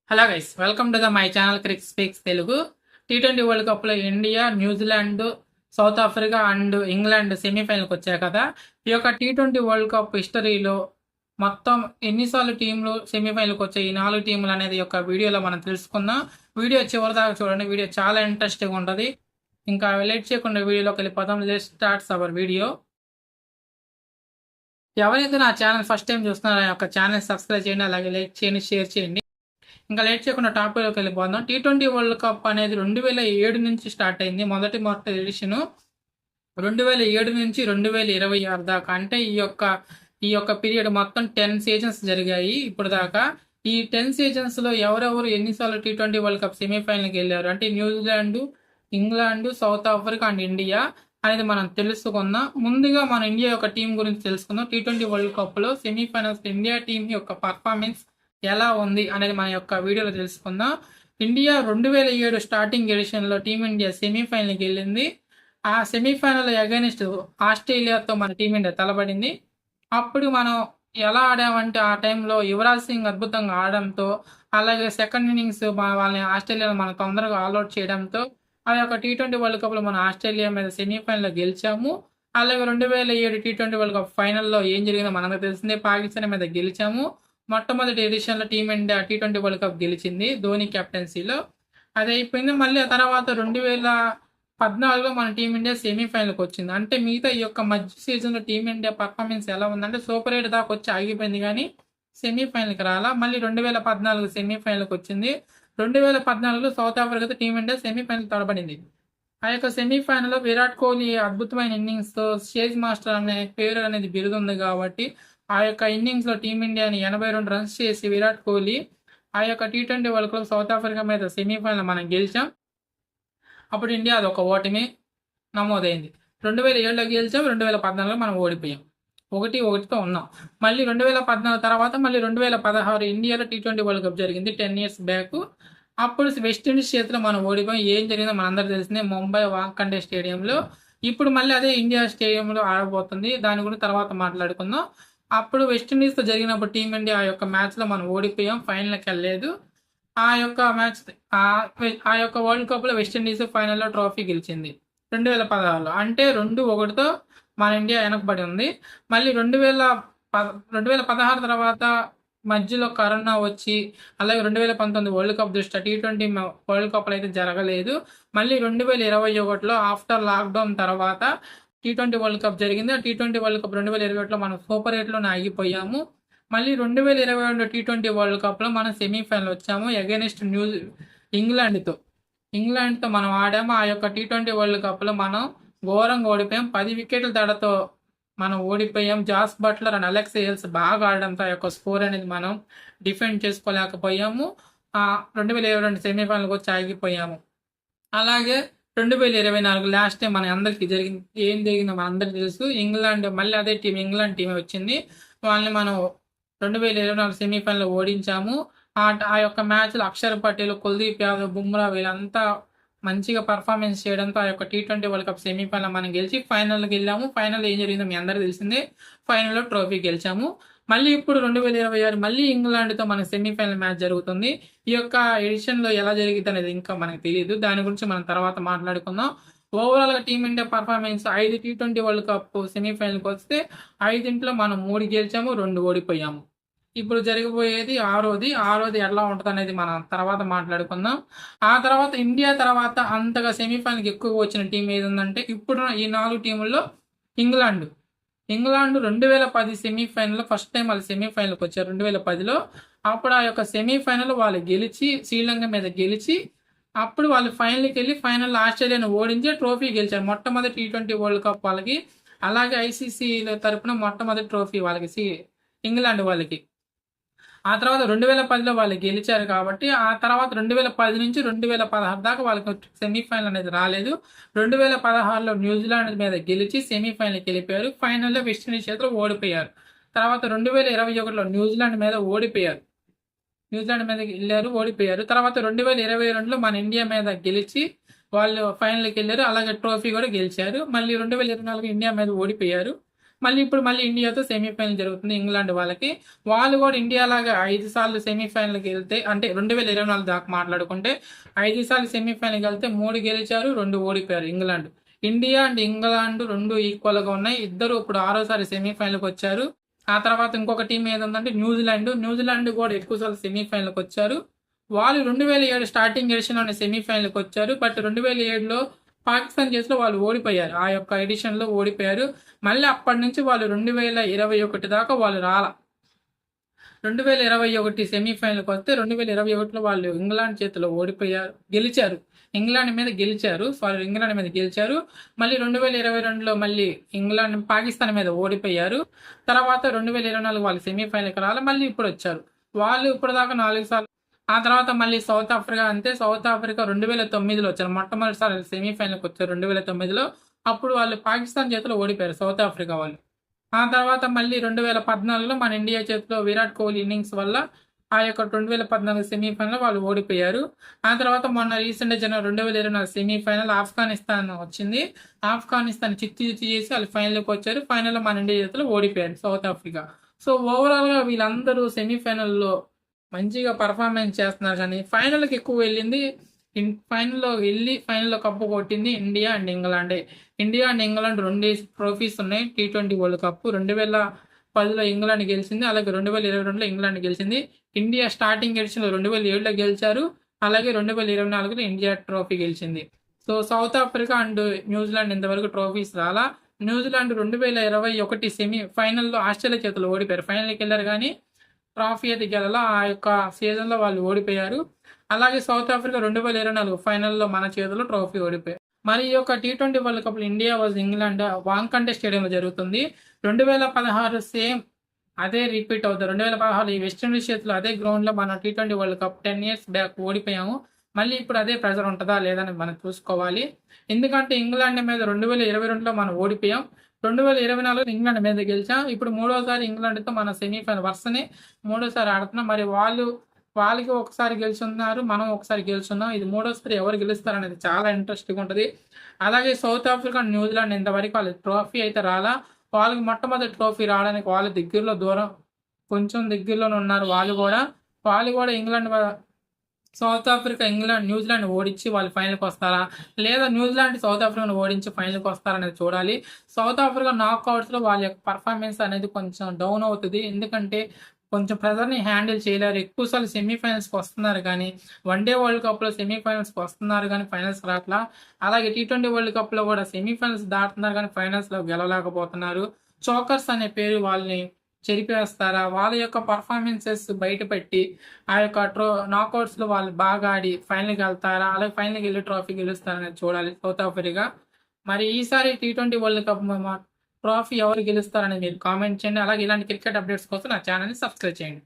Hello guys, welcome to the my channel cric speaks Telugu. టీ20 world కప్లో India, New Zealand, South Africa and England సెమీఫైనల్కి వచ్చాయి కదా. ఈ యొక్క టీ20 వరల్డ్ కప్ హిస్టరీలో మొత్తం ఎన్నిసార్లు టీంలు సెమీఫైనల్కి వచ్చాయి, ఈ 4 టీంలు అనేది యొక్క వీడియోలో మనం తెలుసుకుందాం. వీడియో చివరిదాకా చూడండి, వీడియో చాలా ఇంట్రెస్టింగ్ ఉంటుంది. ఇంకా లేట్ చేయకుండా వీడియోలోకి వెళ్ళిపోదాం. Let's starts hour video. ఎవరైతే నా ఛానల్ ఫస్ట్ టైం చూస్తున్నారో ఆ యొక్క ఛానల్ సబ్స్క్రైబ్ చేయండి, అలాగే లైక్ చేయండి, షేర్ చేయండి. ఇంకా లేట్ చేయకుండా టాపిక్లోకి వెళ్ళిపోదాం. టీ20 వరల్డ్ కప్ అనేది 2007 నుంచి స్టార్ట్ అయింది. మొదటి ఎడిషన్ 2007 నుంచి 2026 దాకా, అంటే ఈ యొక్క పీరియడ్ మొత్తం 10 సీజన్స్ జరిగాయి ఇప్పుడు దాకా. ఈ 10 సీజన్స్ లో ఎవరెవరు ఎన్నిసార్లు టీ20 వరల్డ్ కప్ సెమీఫైనల్కి వెళ్ళారు అంటే New Zealand, England, south Africa and India అనేది మనం తెలుసుకుందాం. ముందుగా మన ఇండియా యొక్క టీం గురించి తెలుసుకుందాం. టీ20 వరల్డ్ కప్ లో సెమీఫైనల్స్ ఇండియా టీం యొక్క పర్ఫార్మెన్స్ ఎలా ఉంది అనేది మన యొక్క వీడియోలో తెలుసుకుందాం. ఇండియా 2007 స్టార్టింగ్ ఎడిషన్లో టీమిండియా సెమీఫైనల్కి వెళ్ళింది. ఆ సెమీఫైనల్ అగైనిస్ట్ ఆస్ట్రేలియాతో మన టీమిండియా తలబడింది. అప్పుడు మనం ఎలా ఆడామంటే ఆ టైంలో యువరాజ్ సింగ్ అద్భుతంగా ఆడడంతో, అలాగే సెకండ్ ఇన్నింగ్స్ వాళ్ళని ఆస్ట్రేలియాలో మనం తొందరగా ఆల్అౌట్ చేయడంతో ఆ యొక్క టీ20 వరల్డ్ కప్లో మనం ఆస్ట్రేలియా మీద సెమీఫైనల్లో గెలిచాము. అలాగే 2007 టీ20 వరల్డ్ కప్ ఫైనల్లో ఏం జరిగిందో మనకు తెలిసిందే, పాకిస్తాన్ మీద గెలిచాము. మొట్టమొదటి ఎడిషన్లో టీమిండియా టీ20 వరల్డ్ కప్ గెలిచింది ధోని కెప్టెన్సీలో. అది అయిపోయింది. మళ్ళీ ఆ తర్వాత 2014లో మన టీమిండియా సెమీఫైనల్కి వచ్చింది. అంటే మిగతా ఈ యొక్క మధ్య సీజన్లో టీమిండియా పర్ఫార్మెన్స్ ఎలా ఉందంటే సూపర్ 8 దాకా వచ్చి ఆగిపోయింది, కానీ సెమీఫైనల్కి రాలా. మళ్ళీ 2014 సెమీఫైనల్కి వచ్చింది. 2014లో సౌత్ ఆఫ్రికాతో టీమిండియా సెమీఫైనల్ తడబడింది. ఆ యొక్క సెమీఫైనల్లో విరాట్ కోహ్లీ అద్భుతమైన ఇన్నింగ్స్తో షేజ్ మాస్టర్ అనే పేరు అనేది బిరుదుంది కాబట్టి ఆ యొక్క ఇన్నింగ్స్లో టీమిండియాని 82 రన్స్ చేసి విరాట్ కోహ్లీ ఆ యొక్క T20 world cup south Africa మీద సెమీఫైనల్ మనం గెలిచాం. అప్పుడు ఇండియా అది ఒక ఓటమి నమోదైంది. 2007లో గెలిచాం, 2014లో మనం ఓడిపోయాం. 1-1తో ఉన్నాం. మళ్ళీ 2014 తర్వాత మళ్ళీ 2016 ఇండియాలో టీ20 వరల్డ్ కప్ జరిగింది 10 ఇయర్స్ బ్యాక్. అప్పుడు వెస్టిండీస్ చేతిలో మనం ఓడిపోయాం. ఏం జరిగిందో మనందరూ తెలిసిందే, ముంబై వాంఖండే స్టేడియంలో. ఇప్పుడు మళ్ళీ అదే ఇండియా స్టేడియంలో ఆడబోతుంది. దాని గురించి తర్వాత మాట్లాడుకుందాం. అప్పుడు వెస్టిండీస్తో జరిగినప్పుడు టీమిండియా ఆ యొక్క మ్యాచ్లో మనం ఓడిపోయాం, ఫైనల్కి వెళ్ళలేదు. ఆ యొక్క మ్యాచ్ ఆ యొక్క వరల్డ్ కప్లో వెస్టిండీస్ ఫైనల్లో ట్రోఫీ గెలిచింది 2016లో. అంటే 2-1తో మన ఇండియా వెనకబడి ఉంది. మళ్ళీ 2016 తర్వాత మధ్యలో కరోనా వచ్చి, అలాగే 2019 వరల్డ్ కప్ దృష్ట్యా టీ20 వరల్డ్ కప్లు అయితే జరగలేదు. మళ్ళీ 2021లో ఆఫ్టర్ లాక్డౌన్ తర్వాత టీ20 వరల్డ్ కప్ జరిగింది. ఆ టీ20 వరల్డ్ కప్ 2021లో మనం సూపర్ 8లోనే ఆగిపోయాము. మళ్ళీ 2022 టీ20 వరల్డ్ కప్లో మనం సెమీఫైనల్ వచ్చాము అగైనిస్ట్ ఇంగ్లాండ్తో మనం ఆడాము. ఆ యొక్క టీ20 వరల్డ్ కప్లో మనం ఘోరంగా ఓడిపోయాం. 10 వికెట్ల తేడాతో మనం ఓడిపోయాం. Jos Buttler and Alex Hales బాగా ఆడడంతో ఆ యొక్క స్కోర్ అనేది మనం డిఫెండ్ చేసుకోలేకపోయాము. 2022 సెమీఫైనల్కి వచ్చి ఆగిపోయాము. అలాగే 2024 లాస్ట్ టైం మన అందరికి ఏం జరిగిందో మన అందరికి తెలుసు. ఇంగ్లాండ్ మళ్ళీ అదే టీం, ఇంగ్లాండ్ టీమే వచ్చింది. వాళ్ళని మనం 2024 సెమీఫైనల్లో ఓడించాము. ఆ యొక్క మ్యాచ్లో అక్షర్ పటేల్, కుల్దీప్ యాదవ్, బుమ్రా వీళ్ళంతా మంచిగా పర్ఫార్మెన్స్ చేయడంతో ఆ యొక్క టీ20 వరల్డ్ కప్ సెమీఫైనల్ మనం గెలిచి ఫైనల్కి వెళ్ళాము. ఫైనల్ ఏం జరిగిందో మీ అందరికీ తెలిసిందే, ఫైనల్లో ట్రోఫీ గెలిచాము. మళ్ళీ ఇప్పుడు 2026 మళ్ళీ ఇంగ్లాండ్తో మనకి సెమీఫైనల్ మ్యాచ్ జరుగుతుంది. ఈ యొక్క ఎడిషన్లో ఎలా జరిగింది అనేది ఇంకా మనకు తెలియదు, దాని గురించి మనం తర్వాత మాట్లాడుకుందాం. ఓవరాల్గా టీమిండియా పర్ఫార్మెన్స్ 5 టీ20 వరల్డ్ కప్ సెమీఫైనల్కి వస్తే 5 మనం 3 గెలిచాము, 2 ఓడిపోయాము. ఇప్పుడు జరగబోయేది ఆరోది ఎలా ఉంటుంది అనేది మనం తర్వాత మాట్లాడుకుందాం. ఆ తర్వాత ఇండియా తర్వాత అంతగా సెమీఫైనల్కి ఎక్కువ వచ్చిన టీం ఏది ఉందంటే ఇప్పుడు ఈ 4 టీముల్లో ఇంగ్లాండ్ 2010 సెమీఫైనల్లో ఫస్ట్ టైం వాళ్ళు సెమీఫైనల్కి వచ్చారు 2010లో. అప్పుడు ఆ యొక్క సెమీఫైనల్ వాళ్ళు గెలిచి, శ్రీలంక మీద గెలిచి, అప్పుడు వాళ్ళు ఫైనల్కి వెళ్ళి ఫైనల్ ఆస్ట్రేలియాను ఓడించి ట్రోఫీ గెలిచారు. మొట్టమొదటి టీ20 వరల్డ్ కప్ వాళ్ళకి. అలాగే ఐసీసీలో తరపున మొట్టమొదటి ట్రోఫీ వాళ్ళకి ఇంగ్లాండ్ వాళ్ళకి. ఆ తర్వాత 2010లో వాళ్ళు గెలిచారు కాబట్టి ఆ తర్వాత 2010 నుంచి 2016 దాకా వాళ్ళకి సెమీఫైనల్ అనేది రాలేదు. 2016లో న్యూజిలాండ్ మీద గెలిచి సెమీఫైనల్కి వెళ్ళిపోయారు. ఫైనల్లో వెస్టిండీస్ చేతిలో ఓడిపోయారు. తర్వాత 2021లో న్యూజిలాండ్ మీద వెళ్ళారు, ఓడిపోయారు. తర్వాత 2022లో మన ఇండియా మీద గెలిచి వాళ్ళు ఫైనల్కి వెళ్ళారు, అలాగే ట్రోఫీ కూడా గెలిచారు. మళ్ళీ 2024 ఇండియా మీద ఓడిపోయారు. మళ్ళీ ఇండియాతో సెమీఫైనల్ జరుగుతుంది ఇంగ్లాండ్ వాళ్ళకి. వాళ్ళు కూడా ఇండియా లాగా 5 సార్లు సెమీఫైనల్కి వెళ్తే, అంటే 2024 దాకా మాట్లాడుకుంటే 5 సార్లు సెమీఫైనల్కి వెళ్తే 3 గెలిచారు, 2 ఓడిపోయారు ఇంగ్లాండ్. ఇండియా అండ్ ఇంగ్లాండ్ 2 ఈక్వల్గా ఉన్నాయి. ఇద్దరు ఇప్పుడు 6సారి సెమీఫైనల్కి వచ్చారు. ఆ తర్వాత ఇంకొక టీం ఏదంటే న్యూజిలాండ్ కూడా ఎక్కువసార్లు సెమీఫైనల్కి వచ్చారు. వాళ్ళు 2007 స్టార్టింగ్ ఎడిషన్లోనే సెమీఫైనల్కి వచ్చారు. బట్ 2007లో పాకిస్తాన్ చేతిలో వాళ్ళు ఓడిపోయారు. ఆ యొక్క ఎడిషన్లో ఓడిపోయారు. మళ్ళీ అప్పటి నుంచి వాళ్ళు 2021 దాకా వాళ్ళు రాల. 2021 సెమీఫైనల్కి వస్తే 2021లో వాళ్ళు ఇంగ్లాండ్ చేతిలో గెలిచారు. ఇంగ్లాండ్ మీద గెలిచారు. మళ్ళీ 2022లో మళ్ళీ పాకిస్తాన్ మీద ఓడిపోయారు. తర్వాత 2024 వాళ్ళు సెమీఫైనల్కి రాలి, మళ్ళీ ఇప్పుడు వచ్చారు. వాళ్ళు ఇప్పుడు దాకా 4 సార్లు. ఆ తర్వాత మళ్ళీ సౌత్ ఆఫ్రికా 2009లో వచ్చారు. మొట్టమొదటిసారి సెమీఫైనల్కి వచ్చారు 2009లో. అప్పుడు వాళ్ళు పాకిస్తాన్ చేతిలో ఓడిపోయారు సౌత్ ఆఫ్రికా వాళ్ళు. ఆ తర్వాత మళ్ళీ 2014లో మన ఇండియా చేతిలో విరాట్ కోహ్లీ ఇన్నింగ్స్ వల్ల ఆ యొక్క 2014 సెమీఫైనల్ వాళ్ళు ఓడిపోయారు. ఆ తర్వాత మొన్న రీసెంట్ జనవరి 2024 సెమీఫైనల్ ఆఫ్ఘనిస్తాన్ వచ్చింది. ఆఫ్ఘనిస్తాన్ చిత్తు చేసి వాళ్ళు ఫైనల్కి వచ్చారు. ఫైనల్లో మన ఇండియా చేతిలో ఓడిపోయారు సౌత్ ఆఫ్రికా. సో ఓవరాల్గా వీళ్ళందరూ సెమీఫైనల్లో మంచిగా పర్ఫార్మెన్స్ చేస్తున్నారు. కానీ ఫైనల్కి ఎక్కువ వెళ్ళింది, ఫైనల్లో కప్పు కొట్టింది ఇండియా అండ్ ఇంగ్లాండే. ఇండియా అండ్ ఇంగ్లాండ్ 2 ట్రోఫీస్ ఉన్నాయి. T20 వరల్డ్ కప్ 2010లో ఇంగ్లాండ్ గెలిచింది, అలాగే 2022లో ఇంగ్లాండ్ గెలిచింది. ఇండియా స్టార్టింగ్ ఎడిషన్లో 2007లో గెలిచారు, అలాగే 2024లో ఇండియా ట్రోఫీ గెలిచింది. So South Africa and New Zealand ఇంతవరకు ట్రోఫీస్ రాలా. న్యూజిలాండ్ 2021 సెమీఫైనల్లో ఆస్ట్రేలియా చేతులు ఓడిపోయారు. ఫైనల్కి వెళ్ళారు కానీ ట్రోఫీ అయితే గెలలా. ఆ యొక్క సీజన్లో వాళ్ళు ఓడిపోయారు. అలాగే సౌత్ ఆఫ్రికా 2024 ఫైనల్లో మన చేతిలో ట్రోఫీ ఓడిపోయారు. మరి ఈ యొక్క T20 world cup India versus England Wankhede స్టేడియంలో జరుగుతుంది. 2016 సేమ్ అదే రిపీట్ అవుతుంది. 2016 ఈ వెస్టిండీస్ చేతిలో అదే గ్రౌండ్లో మన T20 world cup 10 years back ఓడిపోయాము. మళ్ళీ ఇప్పుడు అదే ప్రెజర్ ఉంటుందా లేదని మనం చూసుకోవాలి. ఎందుకంటే ఇంగ్లాండ్ మీద 2022లో మనం ఓడిపోయాం. 2024లో ఇంగ్లాండ్ మీద గెలిచాం. ఇప్పుడు మూడోసారి ఇంగ్లాండ్తో మన సెమీఫైనల్ వరుసనే మూడోసారి ఆడుతున్నాం. మరి వాళ్ళకి ఒకసారి గెలుచున్నారు, మనం ఒకసారి గెలుచున్నాం. ఇది మూడోసారి ఎవరు గెలుస్తారనేది చాలా ఇంట్రెస్టింగ్ ఉంటుంది. అలాగే సౌత్ ఆఫ్రికా, న్యూజిలాండ్ ఇంతవరకు వాళ్ళ ట్రోఫీ అయితే రాలా. వాళ్ళకి మొట్టమొదటి ట్రోఫీ రావడానికి వాళ్ళ కొంచెం దగ్గరలోనే ఉన్నారు. వాళ్ళు కూడా ఇంగ్లాండ్, సౌత్ ఆఫ్రికా న్యూజిలాండ్ ఓడించి వాళ్ళు ఫైనల్కి వస్తారా, లేదా న్యూజిలాండ్ సౌత్ ఆఫ్రికాను ఓడించి ఫైనల్కి వస్తారా అనేది చూడాలి. సౌత్ ఆఫ్రికా నాక్అవుట్స్లో వాళ్ళ యొక్క పర్ఫార్మెన్స్ అనేది కొంచెం డౌన్ అవుతుంది. ఎందుకంటే కొంచెం ప్రెజర్ని హ్యాండిల్ చేయలేరు. ఎక్కువసార్లు సెమీఫైనల్స్కి వస్తున్నారు కానీ వన్డే వరల్డ్ కప్లో సెమీఫైనల్స్కి వస్తున్నారు కానీ ఫైనల్స్ రావట్లా. అలాగే T20 వరల్డ్ కప్లో కూడా సెమీఫైనల్స్ దాటుతున్నారు కానీ ఫైనల్స్లో గెలవలేకపోతున్నారు. చోకర్స్ అనే పేరు వాళ్ళని చెరిపేస్తారా, వాళ్ళ యొక్క పర్ఫార్మెన్సెస్ బయటపెట్టి ఆ యొక్క నాకౌట్స్లో వాళ్ళు బాగా ఆడి ఫైనల్కి వెళ్తారా, అలాగే ఫైనల్కి వెళ్ళి ట్రోఫీ గెలుస్తారనేది చూడాలి సౌత్ ఆఫ్రికా. మరి ఈసారి T20 వరల్డ్ కప్ ట్రోఫీ ఎవరు గెలుస్తారని మీరు కామెంట్ చేయండి. అలాగే ఇలాంటి క్రికెట్ అప్డేట్స్ కోసం నా ఛానల్ని సబ్స్క్రైబ్ చేయండి.